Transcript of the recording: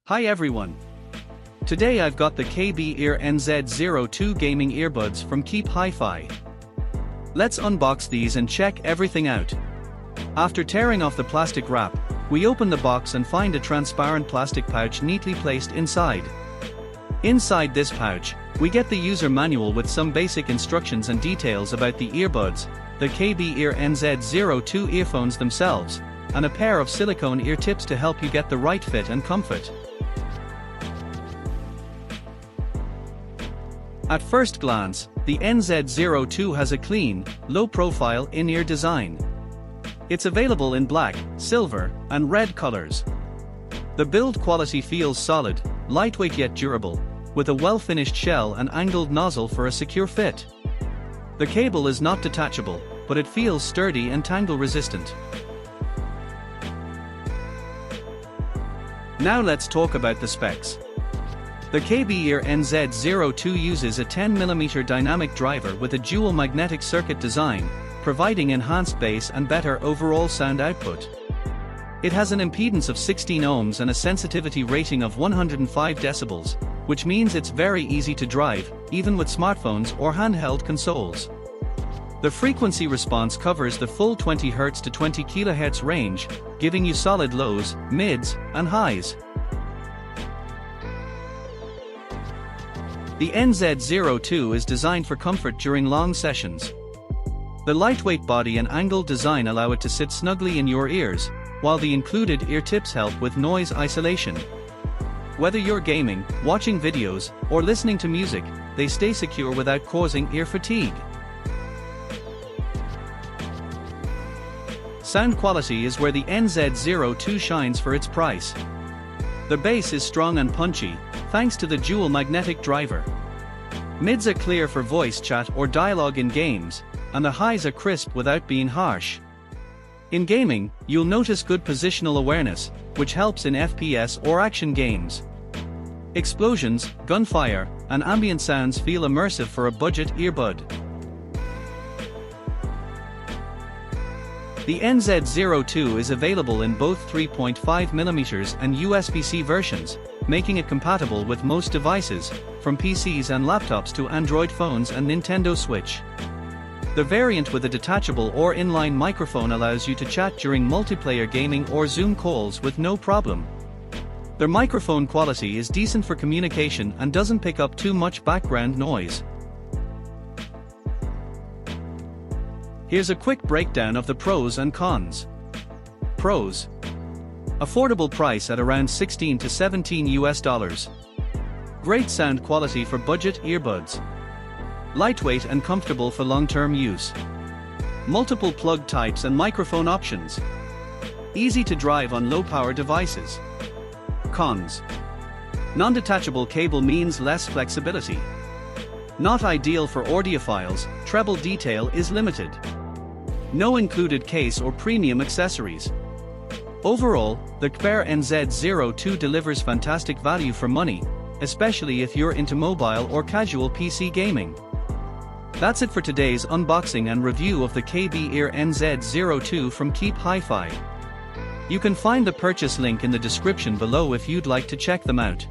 Hi everyone. Today I've got the KBEAR NZ02 gaming earbuds from KEEPHIFI. Let's unbox these and check everything out. After tearing off the plastic wrap, we open the box and find a transparent plastic pouch neatly placed inside. Inside this pouch, we get the user manual with some basic instructions and details about the earbuds, the KBEAR NZ02 earphones themselves, and a pair of silicone ear tips to help you get the right fit and comfort. At first glance, the NZ02 has a clean, low-profile in-ear design. It's available in black, silver, and red colors. The build quality feels solid, lightweight yet durable, with a well-finished shell and angled nozzle for a secure fit. The cable is not detachable, but it feels sturdy and tangle-resistant. Now let's talk about the specs. The KBEAR NZ02 uses a 10mm dynamic driver with a dual magnetic circuit design, providing enhanced bass and better overall sound output. It has an impedance of 16 ohms and a sensitivity rating of 105 decibels, which means it's very easy to drive, even with smartphones or handheld consoles. The frequency response covers the full 20 Hz to 20 kHz range, giving you solid lows, mids, and highs. The NZ02 is designed for comfort during long sessions. The lightweight body and angled design allow it to sit snugly in your ears, while the included ear tips help with noise isolation. Whether you're gaming, watching videos, or listening to music, they stay secure without causing ear fatigue. Sound quality is where the NZ02 shines for its price. The bass is strong and punchy, thanks to the dual magnetic driver. Mids are clear for voice chat or dialogue in games, and the highs are crisp without being harsh. In gaming, you'll notice good positional awareness, which helps in FPS or action games. Explosions, gunfire, and ambient sounds feel immersive for a budget earbud. The NZ02 is available in both 3.5mm and USB-C versions, making it compatible with most devices, from PCs and laptops to Android phones and Nintendo Switch. The variant with a detachable or inline microphone allows you to chat during multiplayer gaming or Zoom calls with no problem. Their microphone quality is decent for communication and doesn't pick up too much background noise. Here's a quick breakdown of the pros and cons. Pros: affordable price at around $16 to $17. Great sound quality for budget earbuds. Lightweight and comfortable for long-term use. Multiple plug types and microphone options. Easy to drive on low-power devices. Cons: non-detachable cable means less flexibility. Not ideal for audiophiles, treble detail is limited. No included case or premium accessories. Overall, the KBEAR NZ02 delivers fantastic value for money, especially if you're into mobile or casual PC gaming. That's it for today's unboxing and review of the KBEAR NZ02 from KEEPHIFI. You can find the purchase link in the description below if you'd like to check them out.